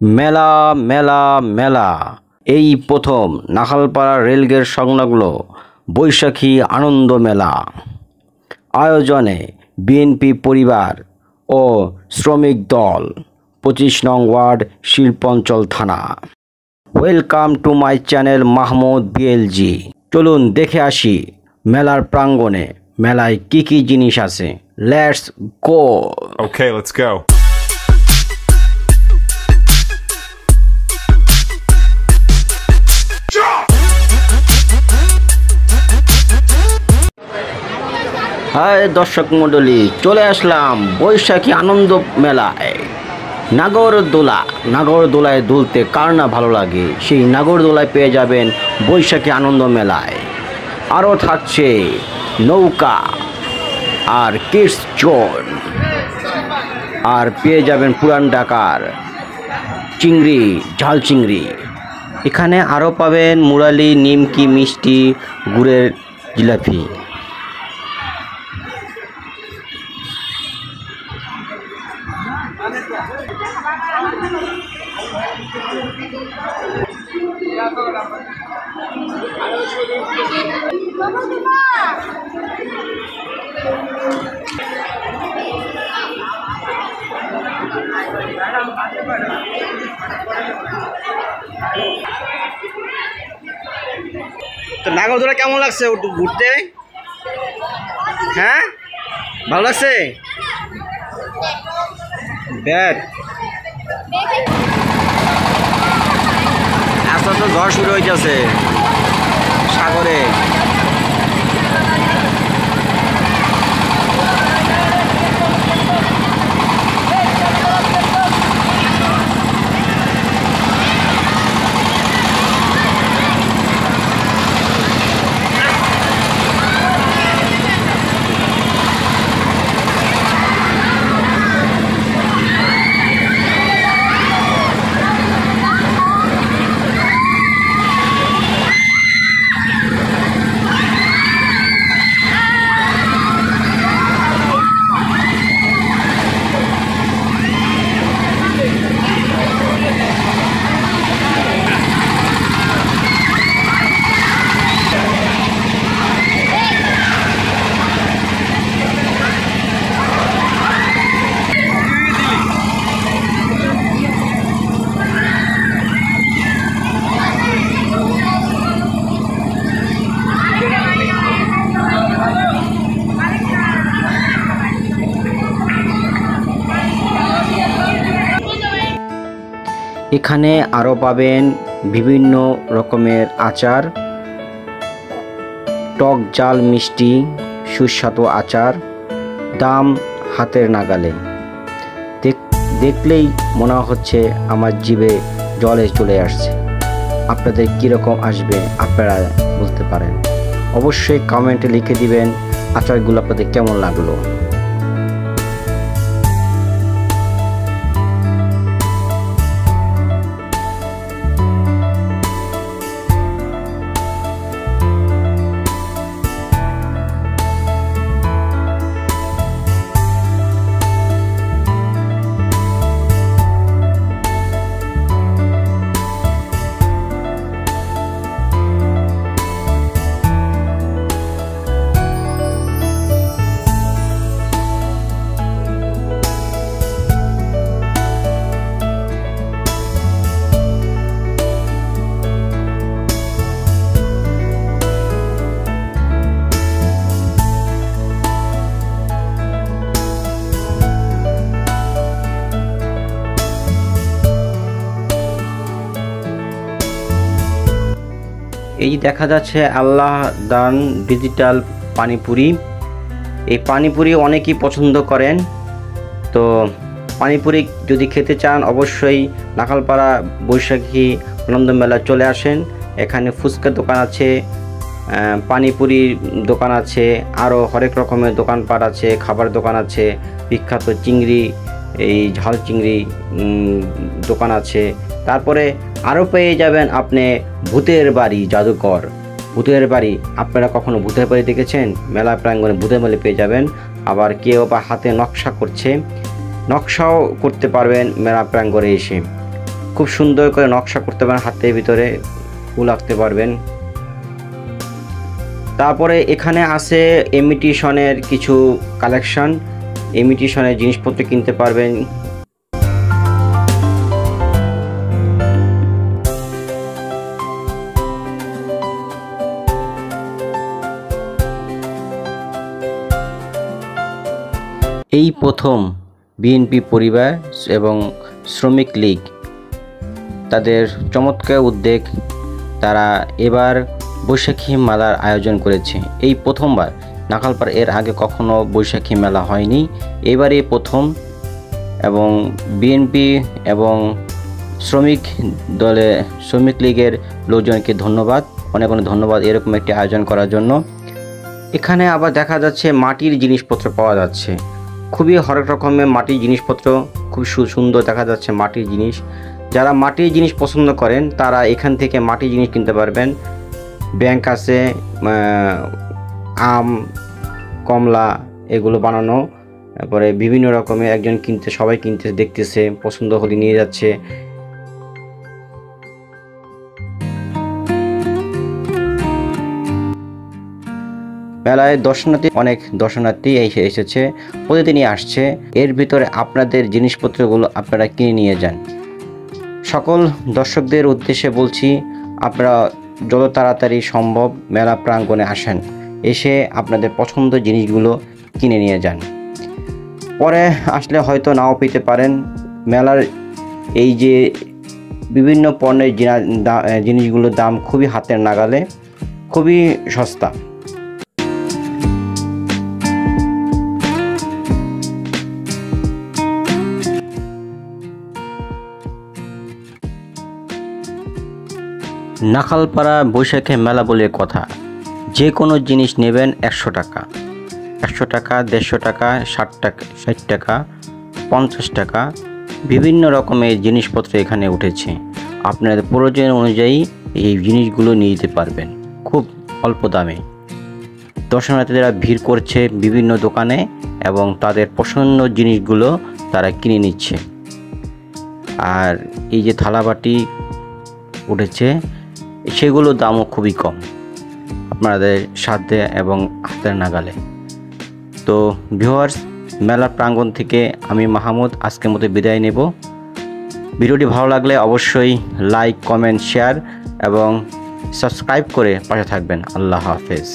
মেলা মেলা মেলা এই প্রথম নাখালপাড়া রেলগেট সংলগ্ন বৈশাখী আনন্দ মেলা আয়োজনে বিএনপি পরিবার ও শ্রমিক দল 25 নং ওয়ার্ড শিল্পাঞ্চল থানা। Welcome to my channel Mahmud BLG. চলুন দেখে আসি মেলার প্রাঙ্গণে মেলায় কি কি জিনিস আছে। Let's go. Okay, let's go. Hi দর্শক মণ্ডলী, চলে আসলাম বৈশাখী আনন্দ মেলায়। নাগরদোলায় দুলতে কার না ভালো লাগে, সেই নাগরদোলায় পেয়ে যাবেন বৈশাখী আনন্দ মেলায়। আরও থাকছে নৌকা আর কিডস জোন, আর পেয়ে যাবেন পুরান ঢাকার চিংড়ি, ঝাল চিংড়ি। এখানে আরও পাবেন মুরালি, নিমকি, মিষ্টি, গুড়ের জিলাপি। তো নাগরদোলা কেমন লাগছে ঘুরতে? হ্যাঁ, ভালো লাগছে? ব্যাট আস্তে আস্তে ঝড় শুরু হয়ে যাচ্ছে সাগরে। এখানে আরও পাবেন বিভিন্ন রকমের আচার, টক ঝাল মিষ্টি সুস্বাদু আচার, দাম হাতের নাগালে। দেখলেই মনে হচ্ছে আমার জিভে জলে চলে আসছে। আপনাদের কীরকম আসবে আপনারা বলতে পারেন, অবশ্যই কমেন্টে লিখে দিবেন আচারগুলো আপনাদের কেমন লাগলো। এই দেখা যাচ্ছে আল্লাহ দান ডিজিটাল পানিপুরি। এই পানিপুরি অনেকেই পছন্দ করেন। তো পানিপুরি যদি খেতে চান অবশ্যই নাখালপাড়া বৈশাখী আনন্দ মেলা চলে আসেন। এখানে ফুচকার দোকান আছে, পানিপুরির দোকান আছে, আরও হরেক রকমের দোকানপাট আছে, খাবার দোকান আছে, বিখ্যাত চিংড়ি, এই ঝাল চিংড়ি দোকান আছে। তারপরে আরও পেয়ে যাবেন আপনি ভূতের বাড়ি, জাদুঘর, ভূতের বাড়ি। আপনারা কখনো ভূতের বাড়ি দেখেছেন? মেলা প্রাঙ্গণে ভূতের বাড়ি পেয়ে যাবেন। আবার কেউ বা হাতে নকশা করছে, নকশাও করতে পারবেন মেলা প্রাঙ্গণে এসে। খুব সুন্দর করে নকশা করতে পারেন, হাতের ভিতরে ফুল আঁকতে পারবেন। তারপরে এখানে আছে ইমিটেশনের কিছু কালেকশন, ইমিটেশনের জিনিসপত্র কিনতে পারবেন। এই প্রথম বিএনপি পরিবার এবং শ্রমিক লীগ তাদের চমৎকার উদ্যোগ, তারা এবার বৈশাখী মেলার আয়োজন করেছে। এই প্রথমবার নাখালপাড়া, এর আগে কখনো বৈশাখী মেলা হয়নি, এবারে প্রথম। এবং বিএনপি এবং শ্রমিক লীগের লোকজনকে ধন্যবাদ, অনেক অনেক ধন্যবাদ এরকম একটি আয়োজন করার জন্য। এখানে আবার দেখা যাচ্ছে মাটির জিনিসপত্র পাওয়া যাচ্ছে, খুবই হরেক রকমের মাটির জিনিসপত্র, খুব সুন্দর দেখা যাচ্ছে মাটির জিনিস। যারা মাটির জিনিস পছন্দ করেন তারা এখান থেকে মাটির জিনিস কিনতে পারবেন। ব্যাংক আছে, আম, কমলা এগুলো বানানো, তারপরে বিভিন্ন রকমের, একজন কিনতে, সবাই কিনতে দেখতেছে, পছন্দ হলে নিয়ে যাচ্ছে। মেলায় অনেক দর্শনার্থী এসেছে, প্রতিদিনই আসছে। এর ভিতরে আপনাদের জিনিসপত্রগুলো আপনারা কিনে নিয়ে যান। সকল দর্শকদের উদ্দেশ্যে বলছি, আপনারা যত তাড়াতাড়ি সম্ভব মেলা প্রাঙ্গণে আসেন, এসে আপনাদের পছন্দের জিনিসগুলো কিনে নিয়ে যান। পরে আসলে হয়তো নাও পেতে পারেন। মেলার এই যে বিভিন্ন পণ্যের জিনিসগুলোর দাম খুবই হাতের নাগালে, খুবই সস্তা। নাখালপাড়া বৈশাখী মেলা বলে কথা, যে কোনো জিনিস নেবেন 100 টাকা, 100 টাকা, 150 টাকা, 60 টাকা, 60 টাকা, 50 টাকা, বিভিন্ন রকমের জিনিসপত্র এখানে উঠেছে। আপনাদের প্রয়োজন অনুযায়ী এই জিনিসগুলো নিয়ে যেতে পারবেন খুব অল্প দামে। দর্শনার্থীরা ভিড় করছে বিভিন্ন দোকানে এবং তাদের পছন্দ জিনিসগুলো তারা কিনে নিচ্ছে। আর এই যে থালাবাটি উঠেছে, সেগুলোর দামও খুবই কম, আপনাদের সাধ্যে এবং হাতের নাগালে। তো ভিউয়ার্স, মেলা প্রাঙ্গণ থেকে আমি মাহমুদ আজকের মতো বিদায় নেব। ভিডিওটি ভালো লাগলে অবশ্যই লাইক, কমেন্ট, শেয়ার এবং সাবস্ক্রাইব করে পাশে থাকবেন। আল্লাহ হাফেজ।